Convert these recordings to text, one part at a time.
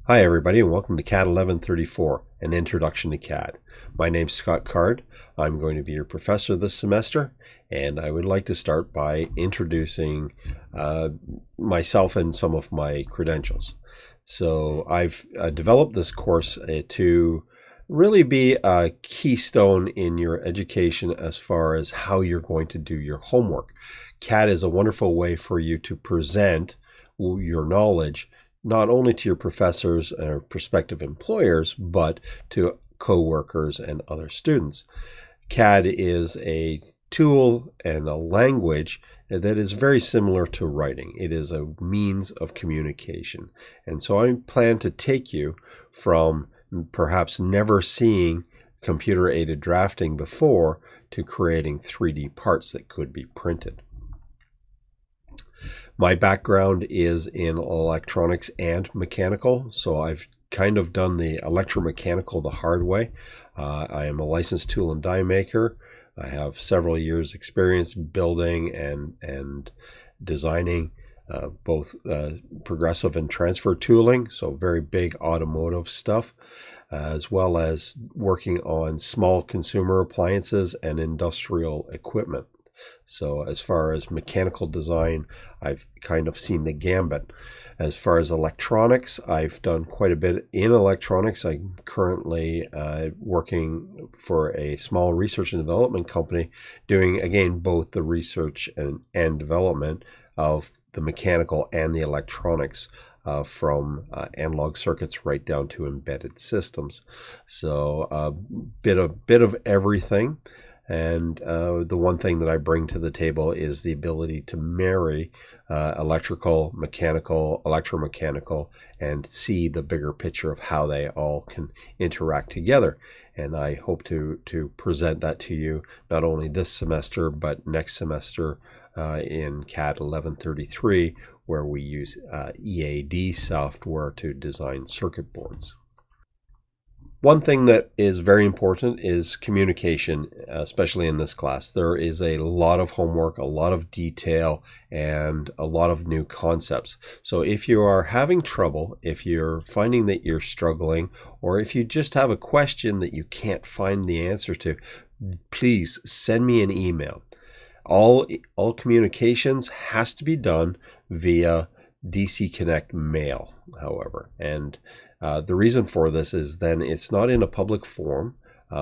Hi everybody and welcome to CAD 1134, an introduction to CAD. My name's Scott Card. I'm going to be your professor this semester, and I would like to start by introducing myself and some of my credentials. So I've developed this course to really be a keystone in your education as far as how you're going to do your homework. CAD is a wonderful way for you to present your knowledge not only to your professors or prospective employers, but to co-workers and other students. CAD is a tool and a language that is very similar to writing. It is a means of communication. And so I plan to take you from perhaps never seeing computer-aided drafting before to creating 3D parts that could be printed. My background is in electronics and mechanical, so I've kind of done the electromechanical the hard way. I am a licensed tool and die maker. I have several years experience building and designing both progressive and transfer tooling, so very big automotive stuff, as well as working on small consumer appliances and industrial equipment. So as far as mechanical design, I've kind of seen the gambit. As far as electronics, I've done quite a bit in electronics. I'm currently working for a small research and development company doing, again, both the research and development of the mechanical and the electronics from analog circuits right down to embedded systems. So a bit of everything. And the one thing that I bring to the table is the ability to marry electrical, mechanical, electromechanical, and see the bigger picture of how they all can interact together. And I hope to present that to you not only this semester, but next semester in CAD 1133, where we use EAD software to design circuit boards. One thing that is very important is communication, especially in this class. There is a lot of homework, a lot of detail, and a lot of new concepts. So if you are having trouble, if you're finding that you're struggling, or if you just have a question that you can't find the answer to, please send me an email. All communications has to be done via DC Connect mail, however, and the reason for this is then it's not in a public forum.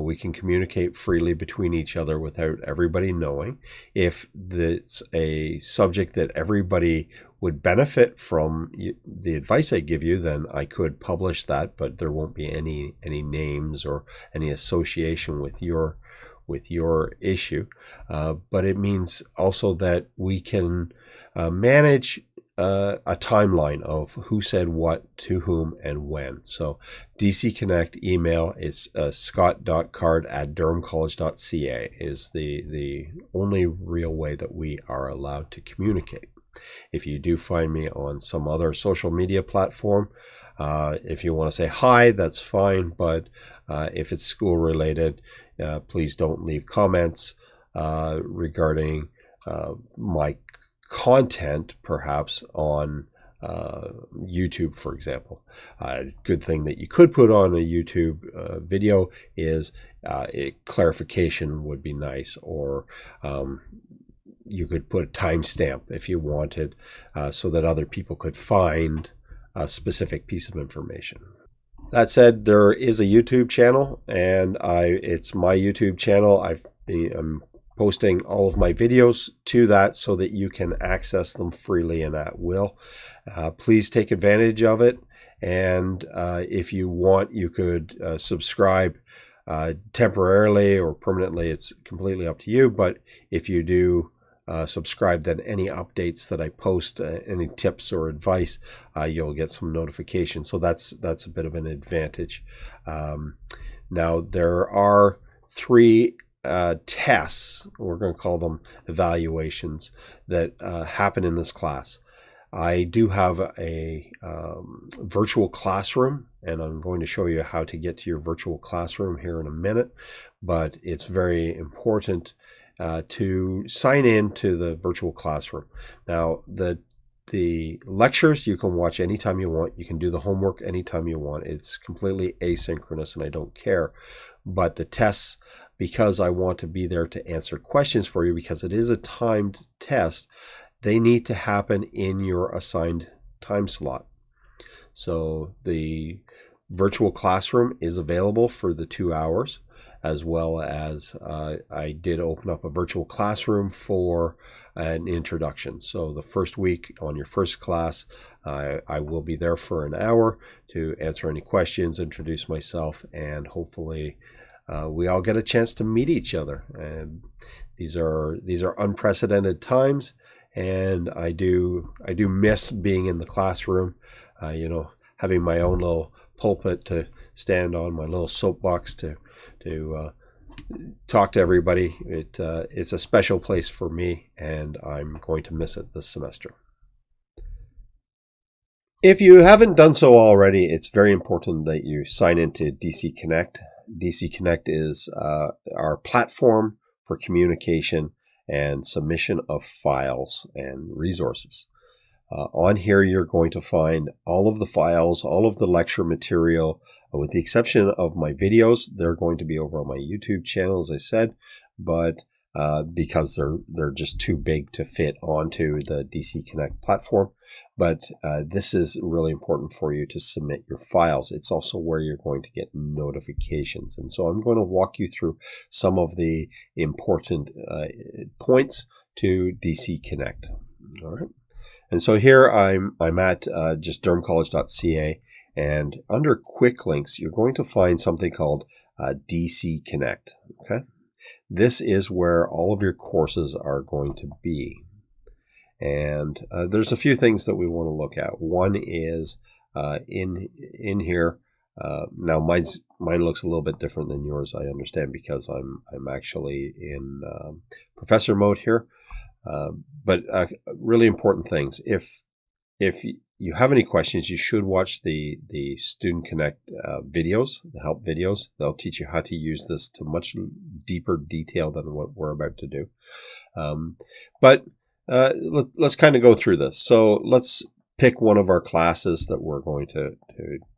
We can communicate freely between each other without everybody knowing. If it's a subject that everybody would benefit from the advice I give you, then I could publish that, but there won't be any names or any association with your issue. But it means also that we can manage a timeline of who said what to whom and when. So DC Connect email is scott.card@durhamcollege.ca is the only real way that we are allowed to communicate. If you do find me on some other social media platform, if you want to say hi, that's fine, but if it's school related, please don't leave comments regarding my content, perhaps on YouTube, for example. Good thing that you could put on a YouTube video is a clarification would be nice, or you could put a timestamp if you wanted, so that other people could find a specific piece of information. That said, there is a YouTube channel, and it's my YouTube channel. I'm posting all of my videos to that so that you can access them freely and at will. Please take advantage of it, and if you want, you could subscribe temporarily or permanently. It's completely up to you, but if you do subscribe, then any updates that I post, any tips or advice, you'll get some notifications. So that's a bit of an advantage. Now there are 3 tests, we're going to call them evaluations, that happen in this class. I do have a virtual classroom, and I'm going to show you how to get to your virtual classroom here in a minute, but it's very important to sign in to the virtual classroom. Now, the The lectures you can watch anytime you want. You can do the homework anytime you want. It's completely asynchronous and I don't care. But the tests, because I want to be there to answer questions for you, because it is a timed test, they need to happen in your assigned time slot. So the virtual classroom is available for the 2 hours, as well as I did open up a virtual classroom for an introduction. So the first week on your first class, I will be there for an hour to answer any questions, introduce myself, and hopefully we all get a chance to meet each other. And these are unprecedented times, and I do miss being in the classroom. Having my own little pulpit to stand on, my little soapbox to talk to everybody. It's a special place for me, and I'm going to miss it this semester. If you haven't done so already, it's very important that you sign into DC Connect. DC Connect is our platform for communication and submission of files and resources. On here, you're going to find all of the files, all of the lecture material, with the exception of my videos. They're going to be over on my YouTube channel, as I said, but because they're just too big to fit onto the DC Connect platform. But this is really important for you to submit your files. It's also where you're going to get notifications. And so I'm going to walk you through some of the important points to DC Connect. All right. And so here I'm at just durhamcollege.ca, and under quick links, you're going to find something called DC Connect. Okay, this is where all of your courses are going to be, and there's a few things that we want to look at. One is in here. Now mine looks a little bit different than yours, I understand, because I'm actually in professor mode here. But really important things. If you have any questions, you should watch the Student Connect videos, the help videos. They'll teach you how to use this to much deeper detail than what we're about to do. But let's kind of go through this. So let's pick one of our classes that we're going to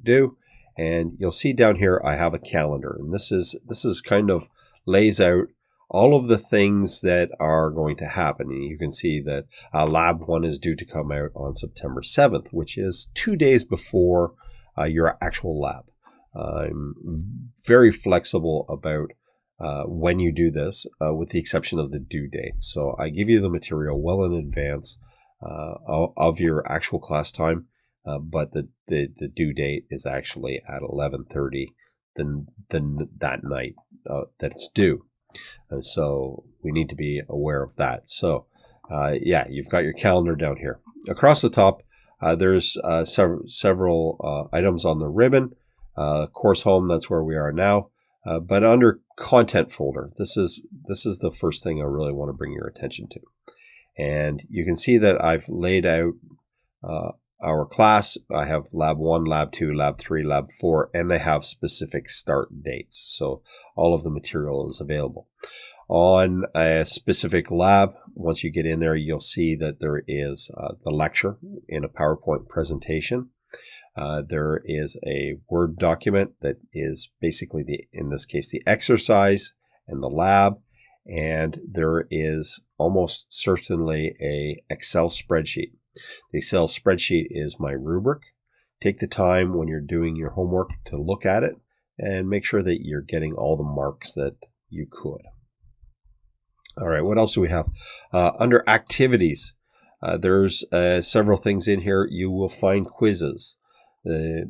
do, and you'll see down here I have a calendar, and this is kind of lays out all of the things that are going to happen. And you can see that Lab 1 is due to come out on September 7th, which is 2 days before your actual lab. I'm very flexible about when you do this, with the exception of the due date. So I give you the material well in advance of your actual class time, but the due date is actually at 11:30 that night that it's due. And so we need to be aware of that. So yeah, you've got your calendar down here. Across the top, there's several items on the ribbon. Course home, that's where we are now. But under content folder, this is the first thing I really want to bring your attention to. And you can see that I've laid out our class. I have Lab 1, Lab 2, Lab 3, Lab 4, and they have specific start dates. So all of the material is available. On a specific lab, once you get in there, you'll see that there is the lecture in a PowerPoint presentation. There is a Word document that is basically, in this case, the exercise and the lab. And there is almost certainly a Excel spreadsheet. The Excel spreadsheet is my rubric. Take the time when you're doing your homework to look at it and make sure that you're getting all the marks that you could. All right, what else do we have? Under activities, there's several things in here. You will find quizzes.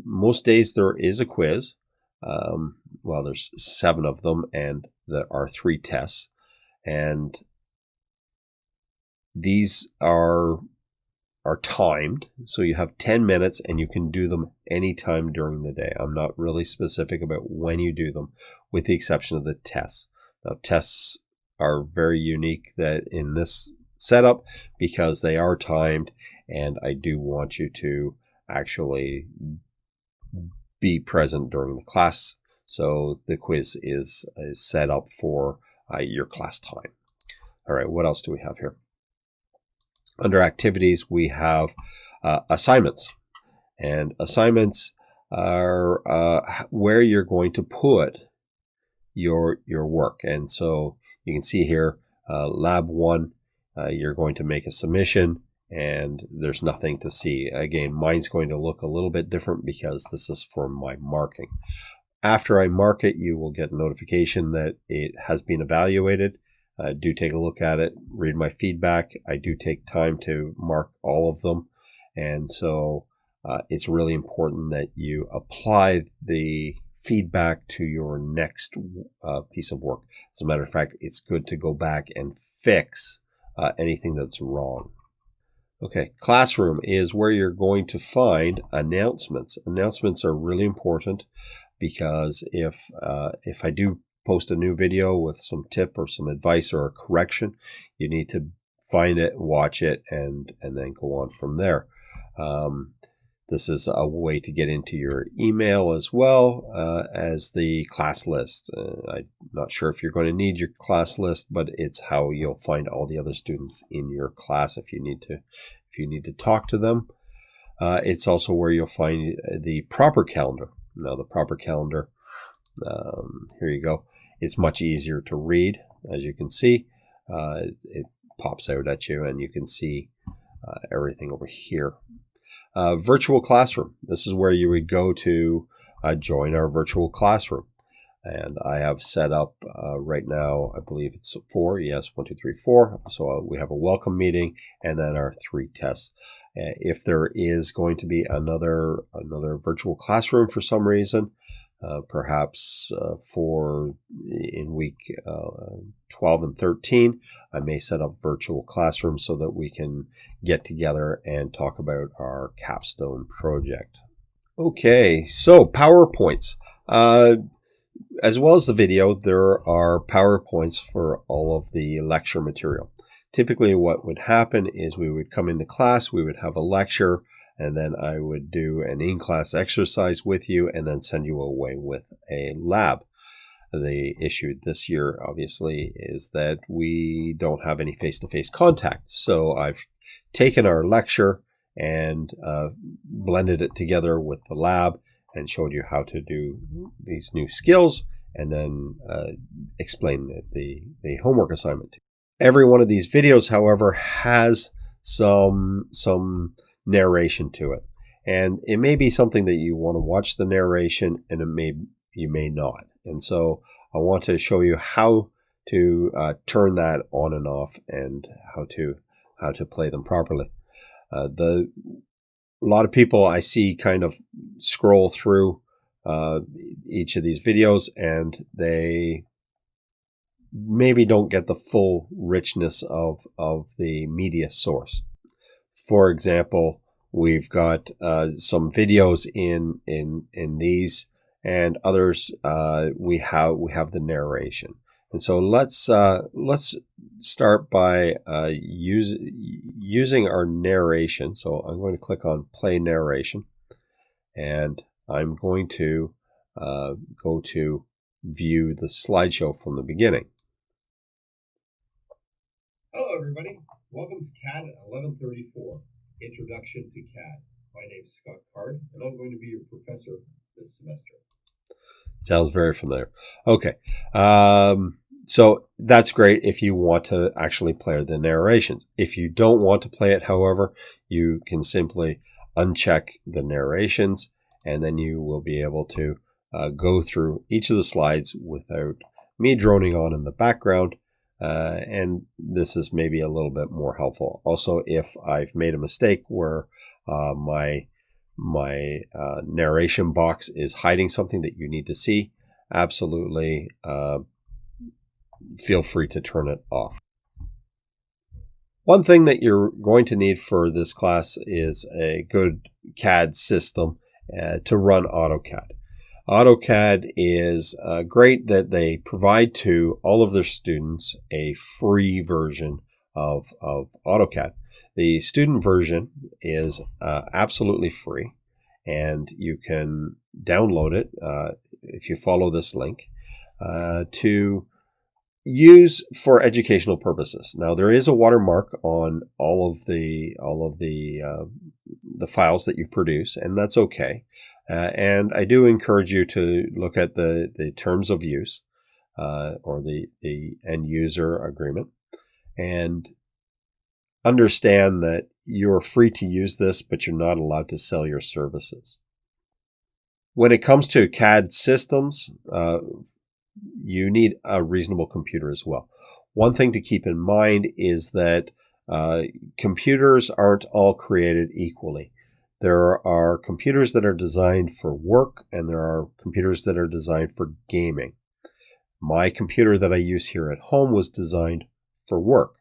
Most days there is a quiz. Well, there's 7 of them, and there are 3 tests. And these are timed, so you have 10 minutes and you can do them anytime during the day. I'm not really specific about when you do them, with the exception of the tests. Now, tests are very unique that in this setup because they are timed, and I do want you to actually be present during the class. So the quiz is set up for your class time. All right, what else do we have here? Under activities, we have assignments. And assignments are where you're going to put your work. And so you can see here, lab 1, you're going to make a submission, and there's nothing to see. Again, mine's going to look a little bit different because this is for my marking. After I mark it, you will get a notification that it has been evaluated. Do take a look at it, read my feedback. I do take time to mark all of them. And so it's really important that you apply the feedback to your next piece of work. As a matter of fact, it's good to go back and fix anything that's wrong. Okay, classroom is where you're going to find announcements. Announcements are really important because if I do post a new video with some tip or some advice or a correction, you need to find it, watch it, and then go on from there. This is a way to get into your email as well as the class list. I'm not sure if you're going to need your class list, but it's how you'll find all the other students in your class if you need to talk to them. It's also where you'll find the proper calendar. Now, the proper calendar, here you go. It's much easier to read, as you can see. It pops out at you, and you can see everything over here. Virtual classroom. This is where you would go to join our virtual classroom. And I have set up right now, I believe it's 4. Yes, 1, 2, 3, 4. So we have a welcome meeting and then our 3 tests. If there is going to be another virtual classroom for some reason, perhaps in week 12 and 13, I may set up virtual classrooms so that we can get together and talk about our capstone project. Okay, so PowerPoints. As well as the video, there are PowerPoints for all of the lecture material. Typically what would happen is we would come into class, we would have a lecture, and then I would do an in-class exercise with you and then send you away with a lab. The issue this year, obviously, is that we don't have any face-to-face contact. So I've taken our lecture and blended it together with the lab and showed you how to do these new skills and then explain the homework assignment. Every one of these videos, however, has some narration to it. And it may be something that you want to watch the narration, and you may not. And so I want to show you how to turn that on and off and how to play them properly. A lot of people I see kind of scroll through each of these videos, and they maybe don't get the full richness of the media source. For example, we've got some videos in these, and others we have the narration. And so let's start by using our narration. So I'm going to click on Play Narration, and I'm going to go to View the slideshow from the beginning. Hello, everybody. Welcome to CAD1134 Introduction to CAD. My name is Scott Card, and I'm going to be your professor this semester. Sounds very familiar. Okay. So that's great if you want to actually play the narrations. If you don't want to play it, however, you can simply uncheck the narrations, and then you will be able to go through each of the slides without me droning on in the background. And this is maybe a little bit more helpful. Also, if I've made a mistake where my narration box is hiding something that you need to see, absolutely feel free to turn it off. One thing that you're going to need for this class is a good CAD system to run AutoCAD. AutoCAD is great that they provide to all of their students a free version of AutoCAD. The student version is absolutely free, and you can download it if you follow this link to use for educational purposes. Now there is a watermark on all of the files that you produce, and that's okay. And I do encourage you to look at the terms of use or the end user agreement, and understand that you're free to use this, but you're not allowed to sell your services. When it comes to CAD systems, you need a reasonable computer as well. One thing to keep in mind is that computers aren't all created equally. There are computers that are designed for work, and there are computers that are designed for gaming. My computer that I use here at home was designed for work.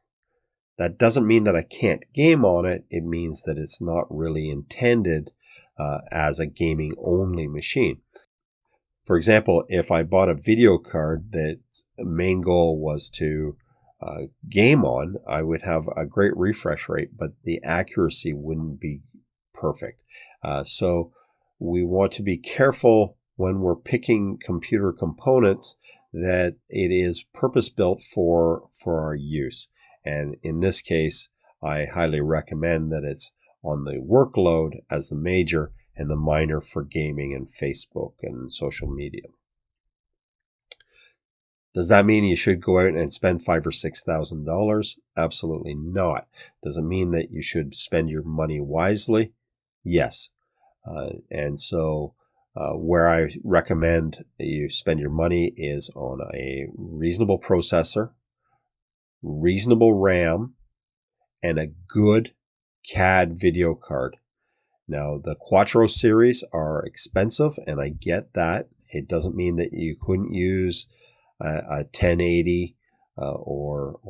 That doesn't mean that I can't game on it. It means that it's not really intended as a gaming only machine. For example, if I bought a video card that main goal was to game on, I would have a great refresh rate, but the accuracy wouldn't be perfect. So we want to be careful when we're picking computer components that it is purpose-built for our use. And in this case, I highly recommend that it's on the workload as the major and the minor for gaming and Facebook and social media. Does that mean you should go out and spend $5,000 or $6,000? Absolutely not. Does it mean that you should spend your money wisely? Yes. And so where I recommend you spend your money is on a reasonable processor, reasonable RAM, and a good CAD video card. Now, the Quattro series are expensive, and I get that. It doesn't mean that you couldn't use a 1080 or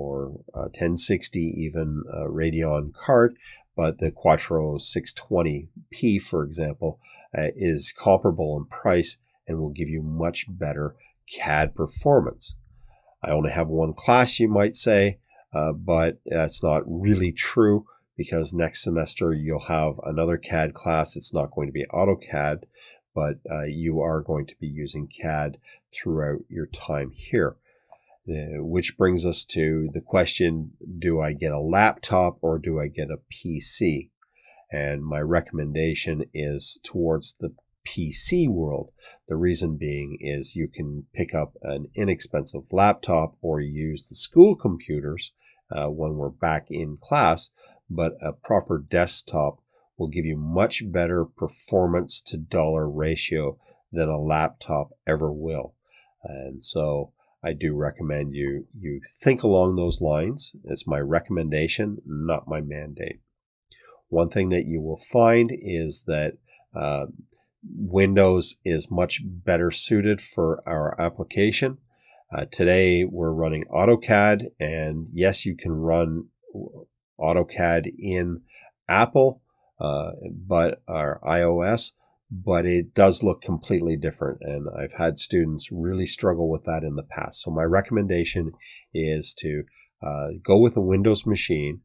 a 1060 even Radeon card, but the Quattro 620p, for example, is comparable in price and will give you much better CAD performance. I only have one class, you might say, but that's not really true, because next semester you'll have another CAD class. It's not going to be AutoCAD, but you are going to be using CAD throughout your time here. Which brings us to the question, do I get a laptop or do I get a PC? And my recommendation is towards the PC world. The reason being is you can pick up an inexpensive laptop or use the school computers when we're back in class, but a proper desktop will give you much better performance to dollar ratio than a laptop ever will. And so I do recommend you think along those lines. It's my recommendation, not my mandate. One thing that you will find is that Windows is much better suited for our application. Today we're running AutoCAD, and yes, you can run AutoCAD in Apple, but our iOS, but it does look completely different, and I've had students really struggle with that in the past. So my recommendation is to go with a Windows machine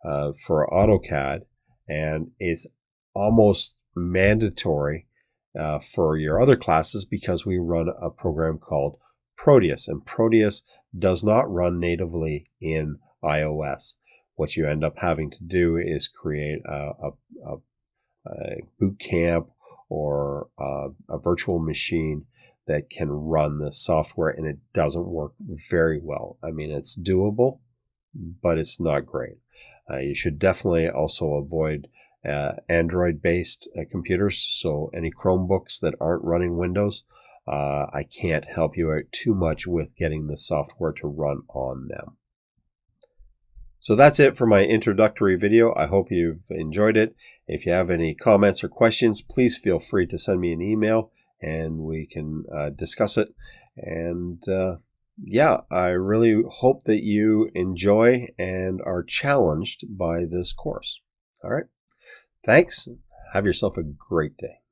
for AutoCAD, and it's almost mandatory for your other classes because we run a program called Proteus, and Proteus does not run natively in iOS. What you end up having to do is create a boot camp or a virtual machine that can run the software, and it doesn't work very well. I mean, it's doable, but it's not great. You should definitely also avoid Android-based computers, so any Chromebooks that aren't running Windows, I can't help you out too much with getting the software to run on them. So that's it for my introductory video. I hope you've enjoyed it. If you have any comments or questions, please feel free to send me an email and we can discuss it. And yeah, I really hope that you enjoy and are challenged by this course. All right. Thanks. Have yourself a great day.